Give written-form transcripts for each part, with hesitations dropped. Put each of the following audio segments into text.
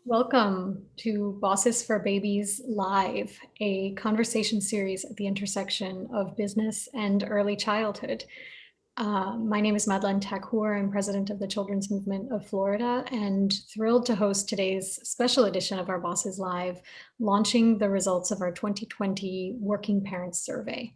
Welcome to Bosses for Babies Live, a conversation series at the intersection of business and early childhood. My name is Madeleine Thakur. I'm president of the Children's Movement of Florida and thrilled to host today's special edition of our Bosses Live, launching the results of our 2020 Working Parents Survey.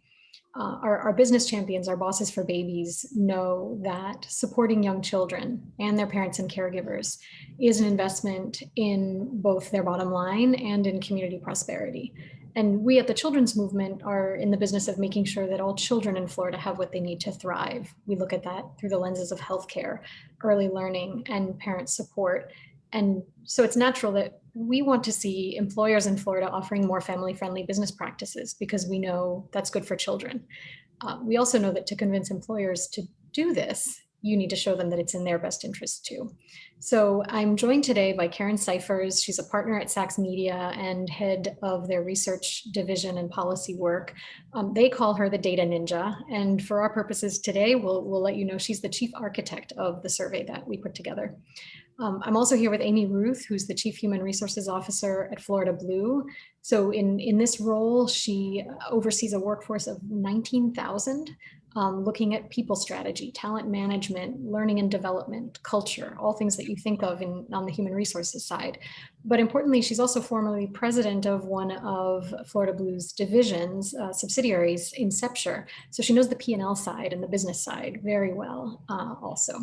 Our business champions, our bosses for babies, know that supporting young children and their parents and caregivers is an investment in both their bottom line and in community prosperity. And we at the Children's Movement are in the business of making sure that all children in Florida have what they need to thrive. We look at that through the lenses of healthcare, early learning, and parent support. And so it's natural that we want to see employers in Florida offering more family-friendly business practices because we know that's good for children. We also know that to convince employers to do this, you need to show them that it's in their best interest too. So I'm joined today by Karen Cyphers. She's a partner at Sachs Media and head of their research division and policy work. They call her the data ninja. And for our purposes today, we'll let you know she's the chief architect of the survey that we put together. I'm also here with Amy Ruth, who's the Chief Human Resources Officer at Florida Blue. So in this role, she oversees a workforce of 19,000, looking at people strategy, talent management, learning and development, culture, all things that you think of on the human resources side. But importantly, she's also formerly president of one of Florida Blue's divisions, subsidiaries, Incepture. So she knows the P&L side and the business side very well also.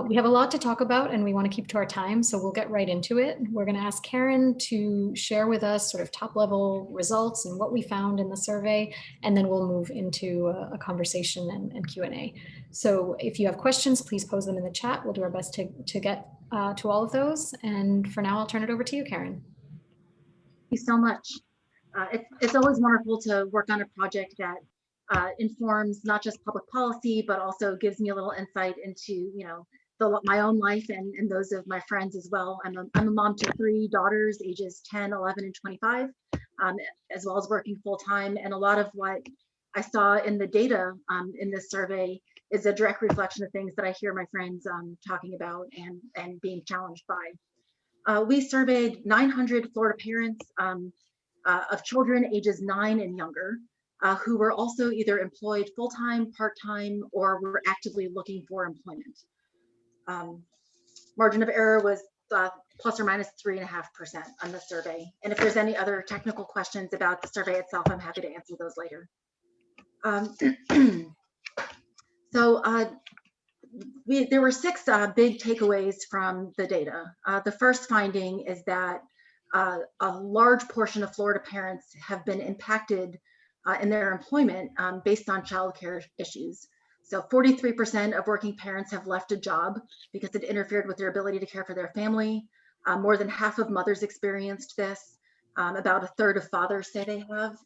We have a lot to talk about and we want to keep to our time, so we'll get right into it. We're going to ask Karen to share with us sort of top level results and what we found in the survey, and then we'll move into a conversation and Q&A. So if you have questions, please pose them in the chat. We'll do our best to get to all of those. And for now, I'll turn it over to you, Karen. Thank you so much. It's always wonderful to work on a project that informs not just public policy, but also gives me a little insight into, my own life and those of my friends as well. I'm a mom to 3 daughters, ages 10, 11, and 25, as well as working full time. And a lot of what I saw in the data in this survey is a direct reflection of things that I hear my friends talking about and being challenged by. We surveyed 900 Florida parents of children ages 9 and younger, who were also either employed full-time, part-time, or were actively looking for employment. Margin of error was plus or minus 3.5% on the survey. And if there's any other technical questions about the survey itself, I'm happy to answer those later. There were 6 big takeaways from the data. The first finding is that a large portion of Florida parents have been impacted in their employment based on childcare issues. So 43% of working parents have left a job because it interfered with their ability to care for their family. More than half of mothers experienced this. About a third of fathers say they have.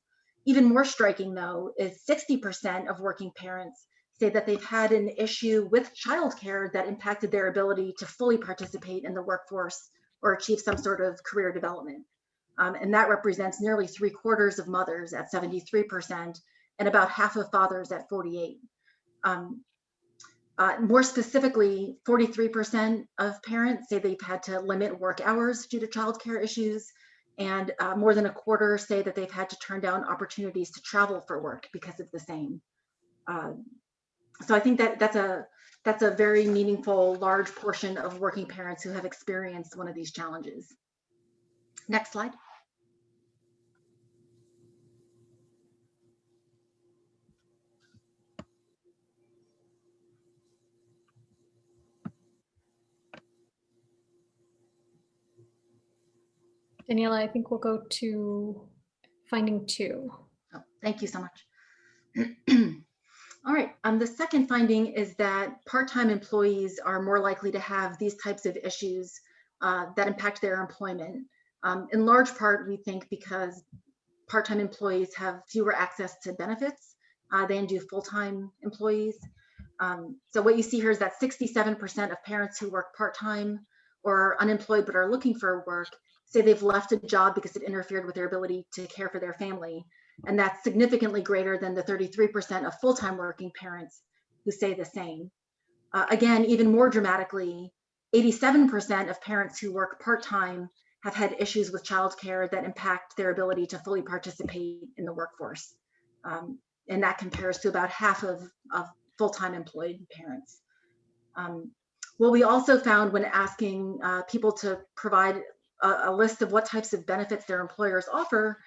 Even more striking, though, is 60% of working parents say that they've had an issue with childcare that impacted their ability to fully participate in the workforce or achieve some sort of career development. And that represents nearly 3/4 of mothers at 73% and about half of fathers at 48%. More specifically, 43% of parents say they've had to limit work hours due to childcare issues, and more than a quarter say that they've had to turn down opportunities to travel for work because of the same. So I think that's a very meaningful, large portion of working parents who have experienced one of these challenges. Next slide. Daniela, I think we'll go to finding 2. Oh, thank you so much. All right, the second finding is that part-time employees are more likely to have these types of issues that impact their employment. In large part, we think because part-time employees have fewer access to benefits than do full-time employees. So what you see here is that 67% of parents who work part-time or are unemployed but are looking for work say they've left a job because it interfered with their ability to care for their family. And that's significantly greater than the 33% of full-time working parents who say the same. Again, even more dramatically, 87% of parents who work part-time have had issues with childcare that impact their ability to fully participate in the workforce. And that compares to about half of full-time employed parents. What we also found when asking people to provide a list of what types of benefits their employers offer,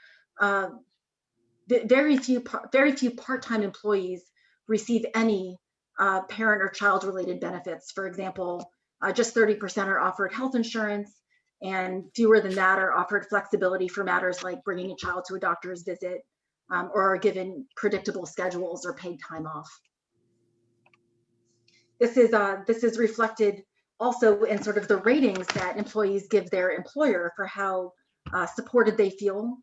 very few part-time employees receive any parent or child-related benefits. For example, just 30% are offered health insurance, and fewer than that are offered flexibility for matters like bringing a child to a doctor's visit, or are given predictable schedules or paid time off. This is reflected also in sort of the ratings that employees give their employer for how supported they feel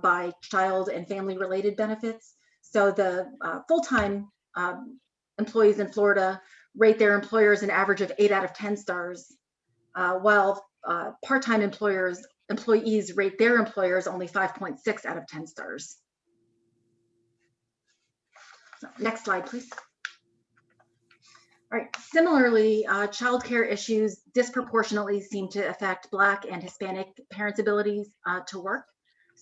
by child and family related benefits. So the full-time employees in Florida rate their employers an average of 8 out of 10 stars, while part-time employees rate their employers only 5.6 out of 10 stars. So, next slide, please. All right. Similarly, childcare issues disproportionately seem to affect Black and Hispanic parents' abilities to work.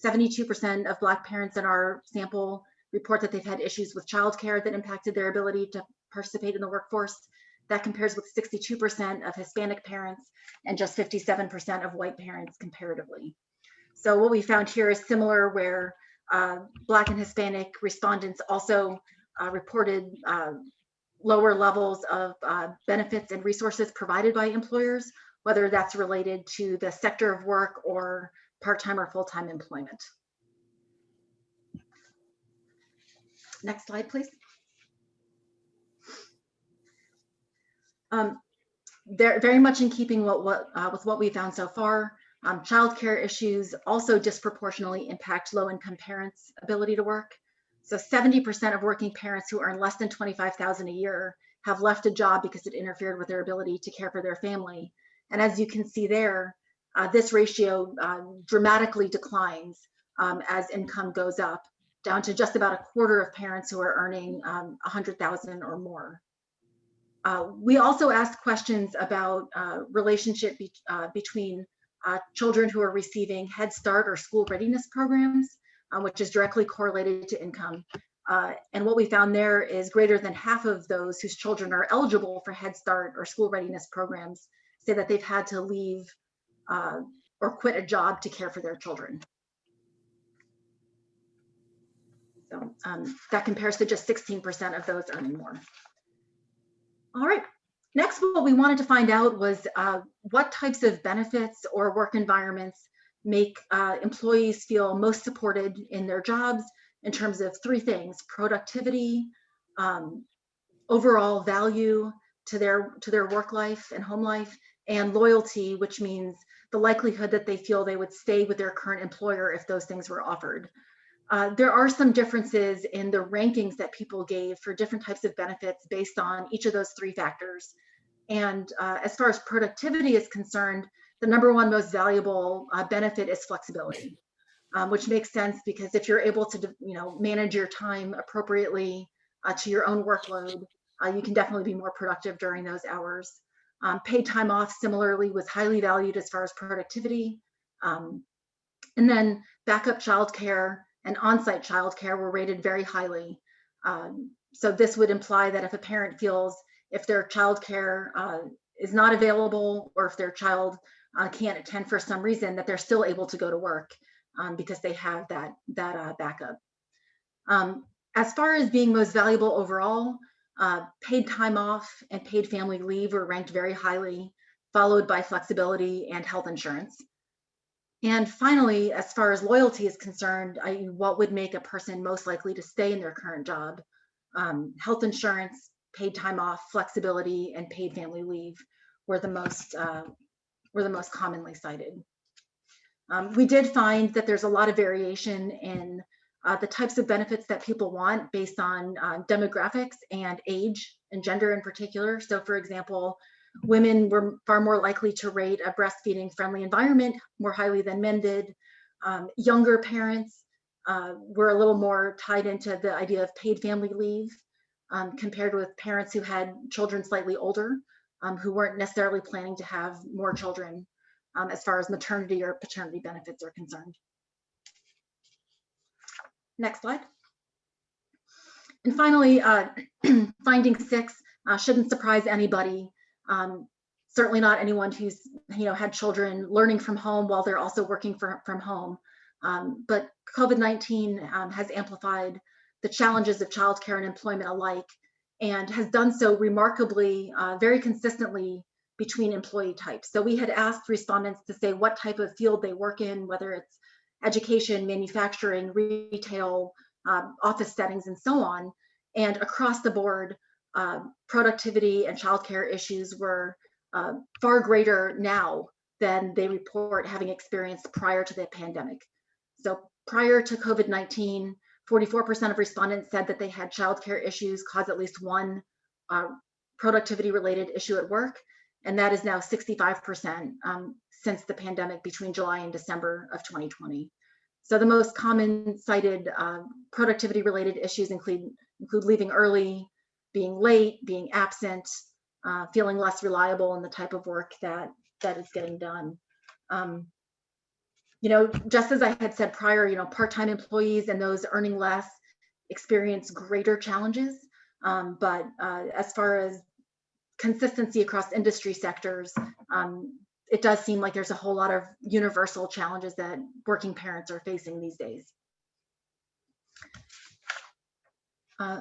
72% of Black parents in our sample report that they've had issues with childcare that impacted their ability to participate in the workforce. That compares with 62% of Hispanic parents and just 57% of white parents comparatively. So what we found here is similar, where Black and Hispanic respondents also reported lower levels of benefits and resources provided by employers, whether that's related to the sector of work or part-time or full-time employment. Next slide, please. Very much in keeping with what we found so far, childcare issues also disproportionately impact low-income parents' ability to work. So 70% of working parents who earn less than $25,000 a year have left a job because it interfered with their ability to care for their family. And as you can see there, this ratio dramatically declines as income goes up, down to just about a quarter of parents who are earning $100,000 or more. We also asked questions about relationship between children who are receiving Head Start or school readiness programs, which is directly correlated to income. And what we found there is greater than half of those whose children are eligible for Head Start or school readiness programs say that they've had to leave or quit a job to care for their children. So that compares to just 16% of those earning more. All right. Next, what we wanted to find out was what types of benefits or work environments make employees feel most supported in their jobs in terms of three things: productivity, overall value to their work life and home life, and loyalty, which means the likelihood that they feel they would stay with their current employer if those things were offered. There are some differences in the rankings that people gave for different types of benefits based on each of those three factors. And as far as productivity is concerned, the number one most valuable benefit is flexibility, which makes sense because if you're able to, manage your time appropriately to your own workload, you can definitely be more productive during those hours. Paid time off similarly was highly valued as far as productivity. And then backup childcare and on-site childcare were rated very highly. So this would imply that if a parent feels if their childcare is not available, or if their child can't attend for some reason, that they're still able to go to work because they have that backup. As far as being most valuable overall, paid time off and paid family leave were ranked very highly, followed by flexibility and health insurance. And finally, as far as loyalty is concerned, what would make a person most likely to stay in their current job? Health insurance, paid time off, flexibility, and paid family leave were the most commonly cited. We did find that there's a lot of variation in the types of benefits that people want based on demographics and age and gender in particular. So for example, women were far more likely to rate a breastfeeding friendly environment more highly than men did. Younger parents were a little more tied into the idea of paid family leave compared with parents who had children slightly older, who weren't necessarily planning to have more children. as far as maternity or paternity benefits are concerned. Next slide. And finally, finding 6 shouldn't surprise anybody. Certainly not anyone who's had children learning from home while they're also working from home. But COVID-19 has amplified the challenges of childcare and employment alike, and has done so remarkably, very consistently between employee types. So we had asked respondents to say what type of field they work in, whether it's education, manufacturing, retail, office settings, and so on. And across the board, productivity and childcare issues were far greater now than they report having experienced prior to the pandemic. So prior to COVID-19, 44% of respondents said that they had childcare issues cause at least one productivity-related issue at work, and that is now 65% since the pandemic between July and December of 2020. So the most common cited productivity-related issues include leaving early, being late, being absent, feeling less reliable in the type of work that is getting done. Just as I had said prior, part-time employees and those earning less experience greater challenges. But as far as consistency across industry sectors, it does seem like there's a whole lot of universal challenges that working parents are facing these days.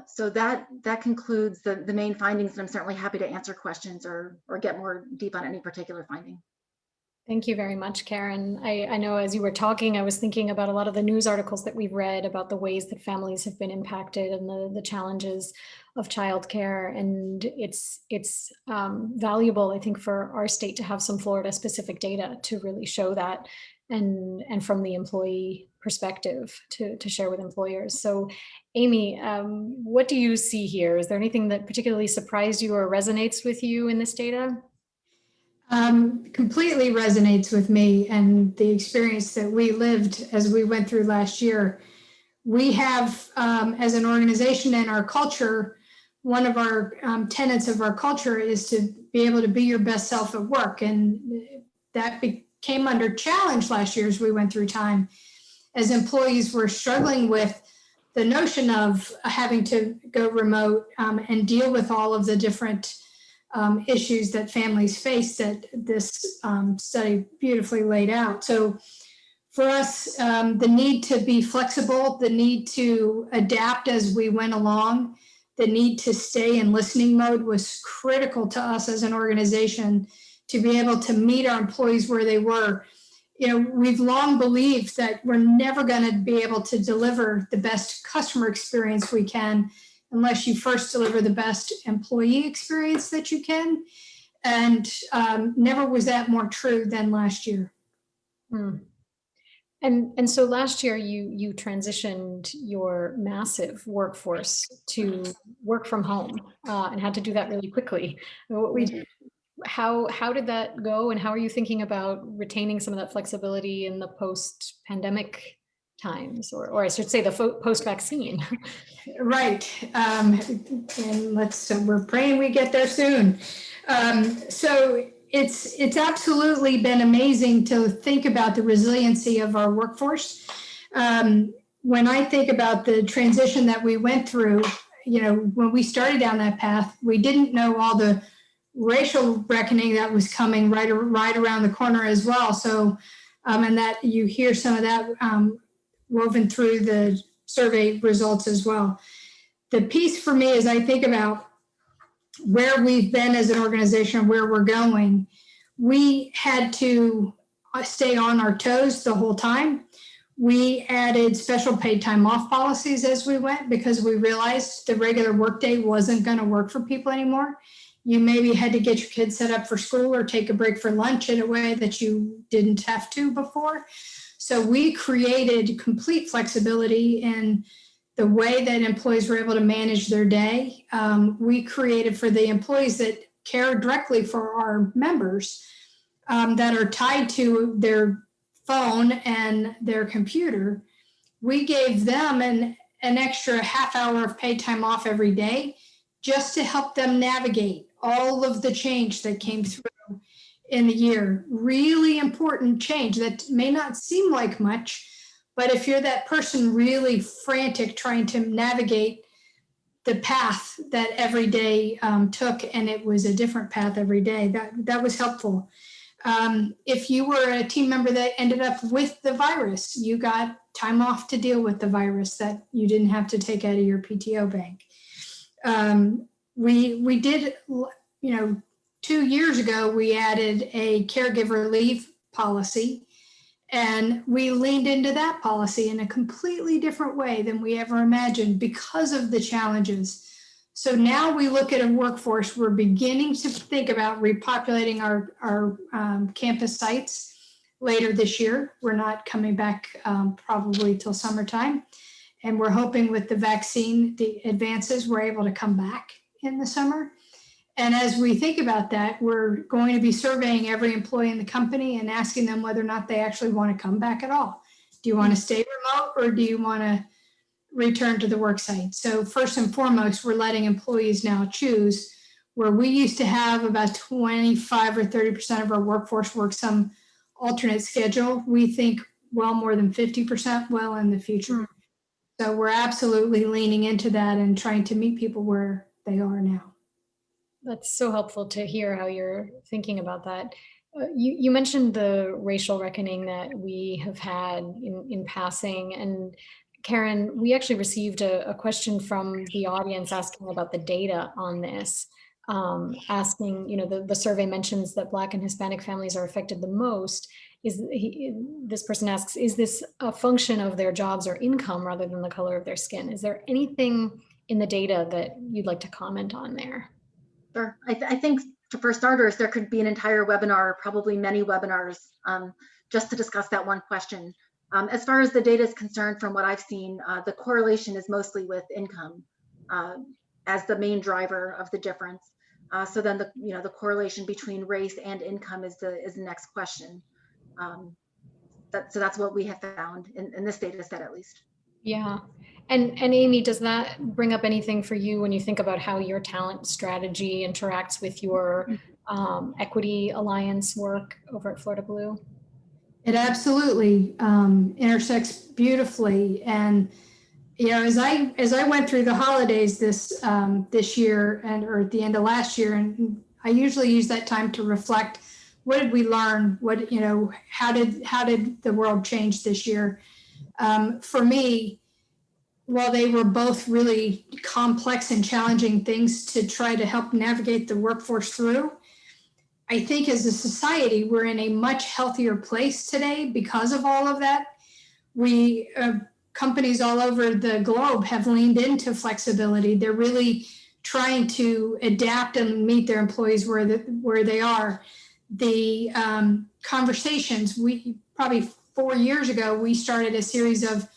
So that concludes the main findings, and I'm certainly happy to answer questions or get more deep on any particular finding. Thank you very much, Karen. I know as you were talking, I was thinking about a lot of the news articles that we've read about the ways that families have been impacted and the challenges of childcare. And it's valuable, I think, for our state to have some Florida specific data to really show that, and from the employee perspective to share with employers. So Amy, what do you see here? Is there anything that particularly surprised you or resonates with you in this data? Completely resonates with me and the experience that we lived as we went through last year. We have, as an organization and our culture, one of our tenets of our culture is to be able to be your best self at work. And that became under challenge last year as we went through time, as employees were struggling with the notion of having to go remote and deal with all of the different issues that families face that this study beautifully laid out. So for us, the need to be flexible, the need to adapt as we went along, the need to stay in listening mode was critical to us as an organization to be able to meet our employees where they were. We've long believed that we're never going to be able to deliver the best customer experience we can unless you first deliver the best employee experience that you can. And never was that more true than last year. And so last year you transitioned your massive workforce to work from home and had to do that really quickly. How did that go, and how are you thinking about retaining some of that flexibility in the post-pandemic times, or I should say the post-vaccine? Right, and we're praying we get there soon. So it's absolutely been amazing to think about the resiliency of our workforce. When I think about the transition that we went through, when we started down that path, we didn't know all the racial reckoning that was coming right around the corner as well. So, and that you hear some of that woven through the survey results as well. The piece for me, as I think about where we've been as an organization, where we're going, we had to stay on our toes the whole time. We added special paid time off policies as we went because we realized the regular workday wasn't going to work for people anymore. You maybe had to get your kids set up for school or take a break for lunch in a way that you didn't have to before. So we created complete flexibility in the way that employees were able to manage their day. We created for the employees that care directly for our members that are tied to their phone and their computer. We gave them an extra half hour of paid time off every day just to help them navigate all of the change that came through in the year. Really important change that may not seem like much, but if you're that person really frantic trying to navigate the path that every day took, and it was a different path every day, that was helpful. If you were a team member that ended up with the virus, you got time off to deal with the virus that you didn't have to take out of your PTO bank. We did, 2 years ago, we added a caregiver leave policy, and we leaned into that policy in a completely different way than we ever imagined because of the challenges. So now we look at a workforce, we're beginning to think about repopulating our campus sites later this year. We're not coming back probably till summertime. And we're hoping with the vaccine, the advances, we're able to come back in the summer. And as we think about that, we're going to be surveying every employee in the company and asking them whether or not they actually want to come back at all. Do you want to stay remote, or do you want to return to the work site? So first and foremost, we're letting employees now choose, where we used to have about 25 or 30% of our workforce work some alternate schedule. We think well more than 50% well in the future. So we're absolutely leaning into that and trying to meet people where they are now. That's so helpful to hear how you're thinking about that. You mentioned the racial reckoning that we have had in passing. And Karen, we actually received a question from the audience asking about the data on this, asking, the survey mentions that Black and Hispanic families are affected the most. This person asks, is this a function of their jobs or income rather than the color of their skin? Is there anything in the data that you'd like to comment on there? Sure. I think for starters, there could be an entire webinar, probably many webinars, just to discuss that one question. As far as the data is concerned, from what I've seen, the correlation is mostly with income as the main driver of the difference. So then the correlation between race and income is the next question. So that's what we have found in this data set, at least. Yeah. And Amy, does that bring up anything for you when you think about how your talent strategy interacts with your Equity Alliance work over at Florida Blue? It absolutely intersects beautifully. And as I went through the holidays this year or at the end of last year, and I usually use that time to reflect, what did we learn? How did the world change this year? For me, while they were both really complex and challenging things to try to help navigate the workforce through, I think as a society, we're in a much healthier place today because of all of that. Companies all over the globe have leaned into flexibility. They're really trying to adapt and meet their employees where they are. The conversations, probably 4 years ago, we started a series of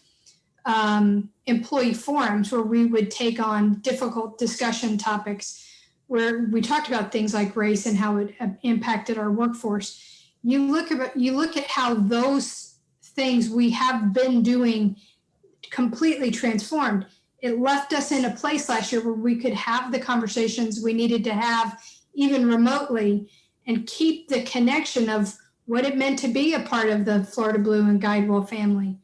employee forums where we would take on difficult discussion topics, where we talked about things like race and how it impacted our workforce. You look at how those things we have been doing completely transformed. It left us in a place last year where we could have the conversations we needed to have, even remotely, and keep the connection of what it meant to be a part of the Florida Blue and Guidewell family.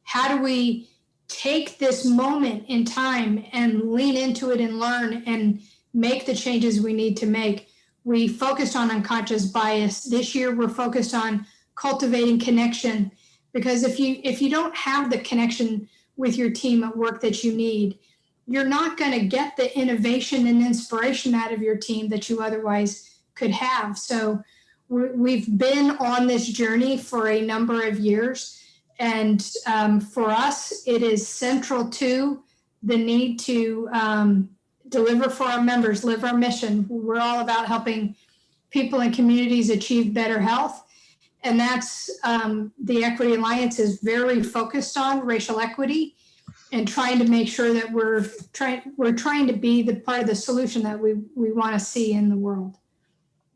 How do we take this moment in time and lean into it and learn and make the changes we need to make? We focused on unconscious bias. This year, we're focused on cultivating connection, because if you don't have the connection with your team at work that you need, you're not going to get the innovation and inspiration out of your team that you otherwise could have. So we've been on this journey for a number of years. And for us, it is central to the need to deliver for our members, live our mission. We're all about helping people and communities achieve better health. And that's the Equity Alliance is very focused on racial equity and trying to make sure that we're trying to be the part of the solution that we want to see in the world.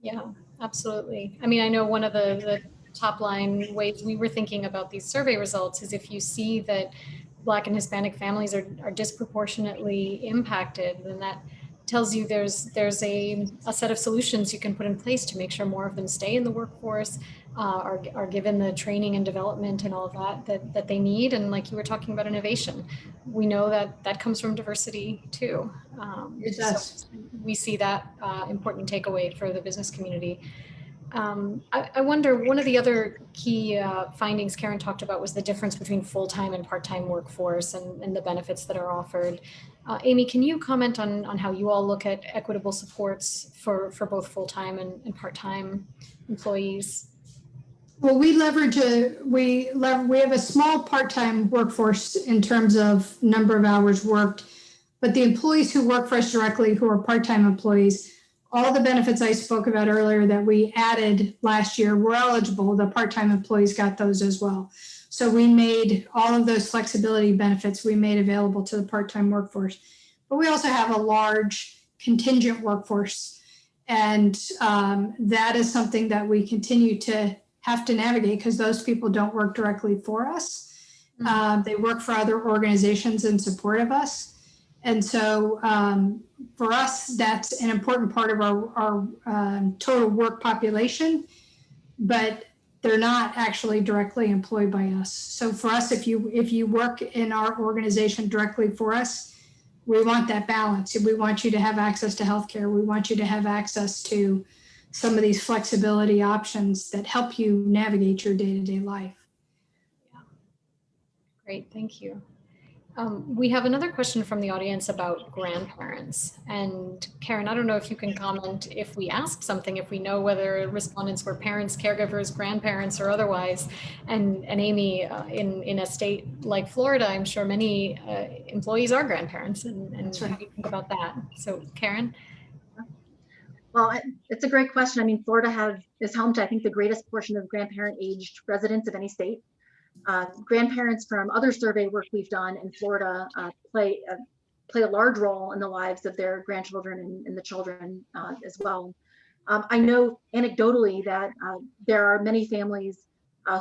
Yeah, absolutely. I mean, I know one of the top line ways we were thinking about these survey results is if you see that Black and Hispanic families are disproportionately impacted, then that tells you there's a set of solutions you can put in place to make sure more of them stay in the workforce, are given the training and development and all of that they need. And like you were talking about innovation, we know that comes from diversity too. It does. So we see that important takeaway for the business community. I wonder, one of the other key findings Karen talked about was the difference between full-time and part-time workforce and the benefits that are offered. Amy, can you comment on how you all look at equitable supports for both full-time and part-time employees? Well, we have a small part-time workforce in terms of number of hours worked, but the employees who work for us directly, who are part-time employees, all the benefits I spoke about earlier that we added last year were eligible. The part-time employees got those as well. So we made all of those flexibility benefits we made available to the part-time workforce. But we also have a large contingent workforce. And that is something that we continue to have to navigate because those people don't work directly for us. They work for other organizations in support of us. And so for us, that's an important part of our total work population, but they're not actually directly employed by us. So for us, if you work in our organization directly for us, we want that balance. We want you to have access to healthcare. We want you to have access to some of these flexibility options that help you navigate your day-to-day life. Yeah. Great, thank you. We have another question from the audience about grandparents. And Karen, I don't know if you can comment if we ask something, if we know whether respondents were parents, caregivers, grandparents, or otherwise. And Amy, in a state like Florida, I'm sure many employees are grandparents. And Right. how do you think about that? So Karen? Well, it's a great question. I mean, Florida is home to, I think, the greatest portion of grandparent-aged residents of any state. Grandparents from other survey work we've done in Florida play a large role in the lives of their grandchildren and the children as well. I know anecdotally that there are many families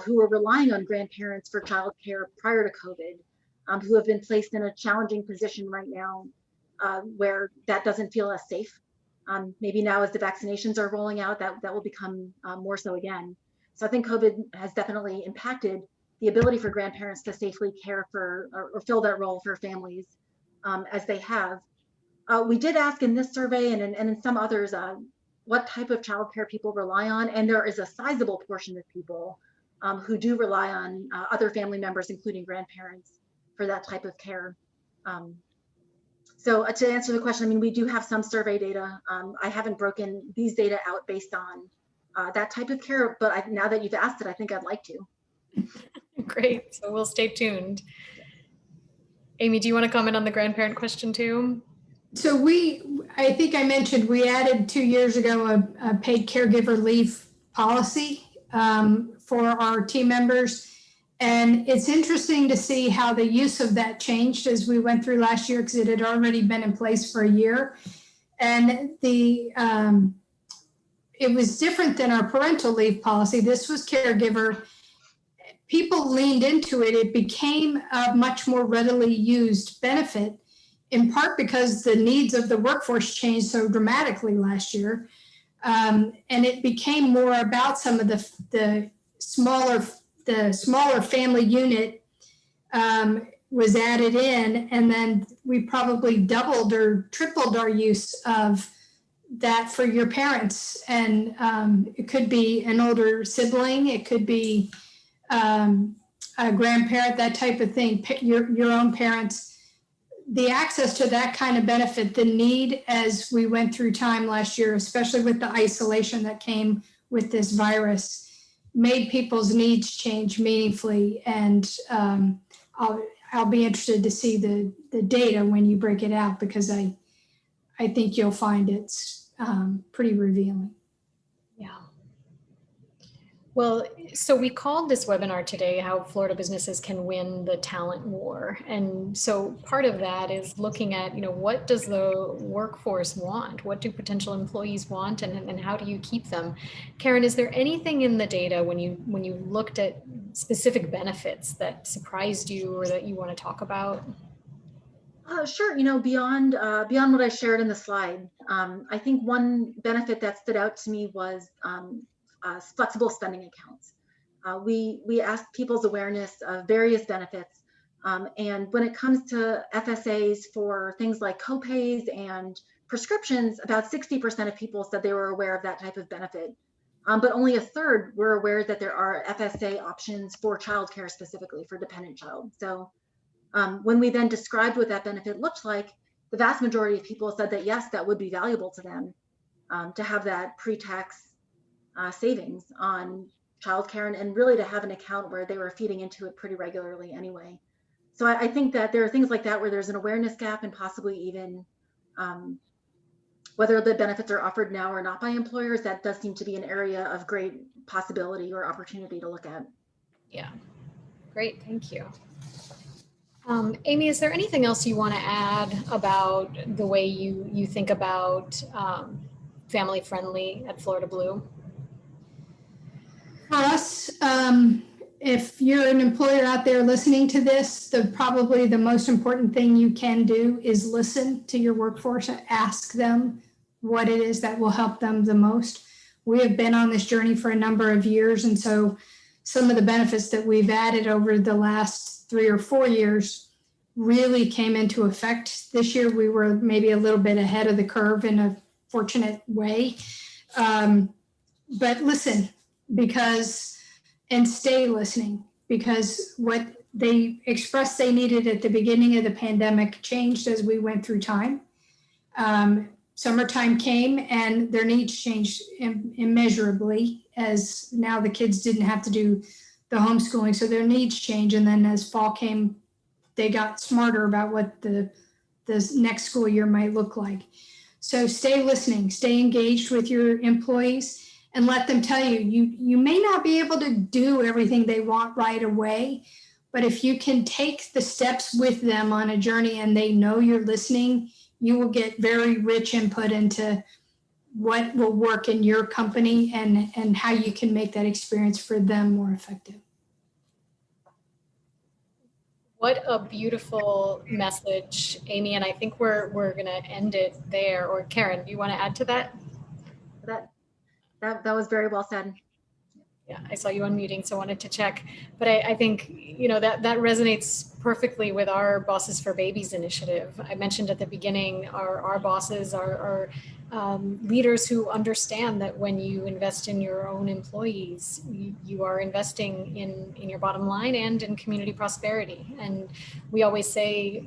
who are relying on grandparents for childcare prior to COVID, who have been placed in a challenging position right now where that doesn't feel as safe. Maybe now as the vaccinations are rolling out, that will become more so again. So I think COVID has definitely impacted the ability for grandparents to safely care for or fill that role for families as they have. We did ask in this survey and in some others what type of childcare people rely on, and there is a sizable portion of people who do rely on other family members, including grandparents, for that type of care. So to answer the question, I mean, we do have some survey data. I haven't broken these data out based on that type of care, but now that you've asked it, I think I'd like to. Great, so we'll stay tuned. Amy, do you want to comment on the grandparent question too? So I think I mentioned we added 2 years ago a paid caregiver leave policy for our team members. And it's interesting to see how the use of that changed as we went through last year because it had already been in place for a year. And it was different than our parental leave policy. This was caregiver. People leaned into it. It became a much more readily used benefit, in part because the needs of the workforce changed so dramatically last year. And it became more about some of the smaller family unit was added in, and then we probably doubled or tripled our use of that for your parents. And it could be an older sibling, it could be a grandparent, that type of thing, your own parents. The access to that kind of benefit, the need as we went through time last year, especially with the isolation that came with this virus, made people's needs change meaningfully. And I'll be interested to see the data when you break it out, because I think you'll find it's pretty revealing. Yeah. Well, so we called this webinar today, How Florida Businesses Can Win the Talent War. And so part of that is looking at, what does the workforce want? What do potential employees want, and how do you keep them? Karen, is there anything in the data when you looked at specific benefits that surprised you or that you want to talk about? Sure. Beyond what I shared in the slide, I think one benefit that stood out to me was flexible spending accounts. We asked people's awareness of various benefits, and when it comes to FSAs for things like copays and prescriptions, about 60% of people said they were aware of that type of benefit. But only a third were aware that there are FSA options for childcare, specifically for dependent child. So when we then described what that benefit looked like, the vast majority of people said that yes, that would be valuable to them, to have that pre-tax savings on childcare, and really to have an account where they were feeding into it pretty regularly anyway. So I think that there are things like that where there's an awareness gap, and possibly even whether the benefits are offered now or not by employers, that does seem to be an area of great possibility or opportunity to look at. Yeah, great, thank you. Amy, is there anything else you want to add about the way you think about family friendly at Florida Blue? For us, if you're an employer out there listening to this, probably the most important thing you can do is listen to your workforce and ask them what it is that will help them the most. We have been on this journey for a number of years, and so some of the benefits that we've added over the last 3 or 4 years really came into effect. This year, we were maybe a little bit ahead of the curve in a fortunate way. But listen, and stay listening, because what they expressed they needed at the beginning of the pandemic changed as we went through time. Summertime came and their needs changed immeasurably, as now the kids didn't have to do the homeschooling, so their needs changed. And then as fall came, they got smarter about what the next school year might look like. So stay listening, stay engaged with your employees, and let them tell you may not be able to do everything they want right away, but if you can take the steps with them on a journey and they know you're listening, you will get very rich input into what will work in your company and how you can make that experience for them more effective. What a beautiful message, Amy, and I think we're going to end it there. Or Karen, do you want to add to that? That was very well said. Yeah, I saw you unmuting, so I wanted to check. But I think, that resonates perfectly with our Bosses for Babies initiative. I mentioned at the beginning, our bosses are leaders who understand that when you invest in your own employees, you are investing in your bottom line and in community prosperity. And we always say,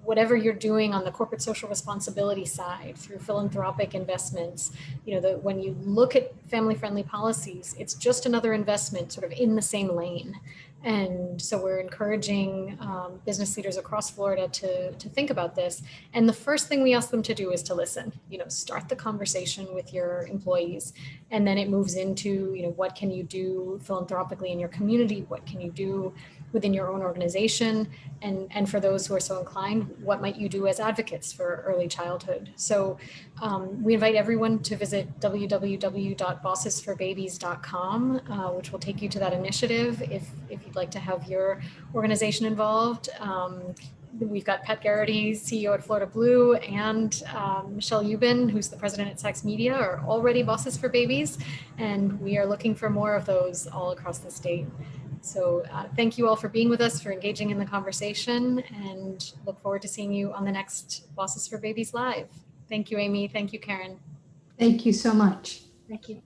whatever you're doing on the corporate social responsibility side through philanthropic investments, when you look at family-friendly policies, it's just another investment sort of in the same lane. And so we're encouraging business leaders across Florida to think about this. And the first thing we ask them to do is to listen. Start the conversation with your employees, and then it moves into, what can you do philanthropically in your community? What can you do within your own organization? And for those who are so inclined, what might you do as advocates for early childhood? So we invite everyone to visit www.bossesforbabies.com, which will take you to that initiative if you'd like to have your organization involved. We've got Pat Garrity, CEO at Florida Blue, and Michelle Ubin, who's the president at Sachs Media, are already Bosses for Babies, and we are looking for more of those all across the state. So thank you all for being with us, for engaging in the conversation, and look forward to seeing you on the next Bosses for Babies Live. Thank you, Amy. Thank you, Karen. Thank you so much. Thank you.